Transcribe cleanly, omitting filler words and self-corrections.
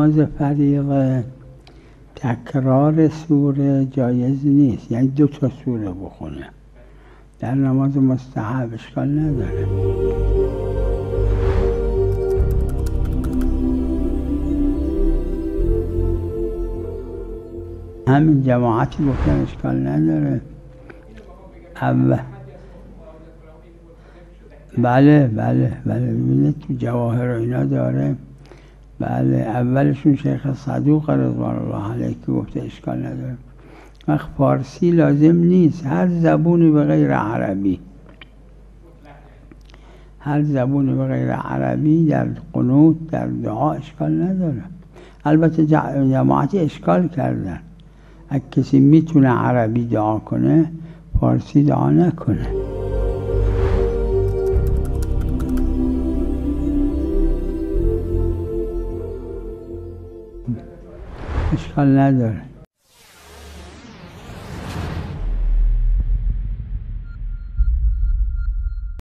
نماز فریضه تکرار سوره جایز نیست، یعنی 2 تا سوره بخونه. در نماز مستحب اشکال نداره. همین جماعتی گفتن اشکال نداره. بله ببینید تو جواهر و اینا داره. بله اولشون شیخ صدوق رضوان الله علیه که گفته اشکال نداره. وقت فارسی لازم نیست، هر زبونی به غیر عربی، هر زبونی به غیر عربی در قنوت در دعا اشکال نداره. البته جماعتی اشکال کردن، اگه کسی میتونه عربی دعا کنه فارسی دعا نکنه. اشکال نداره.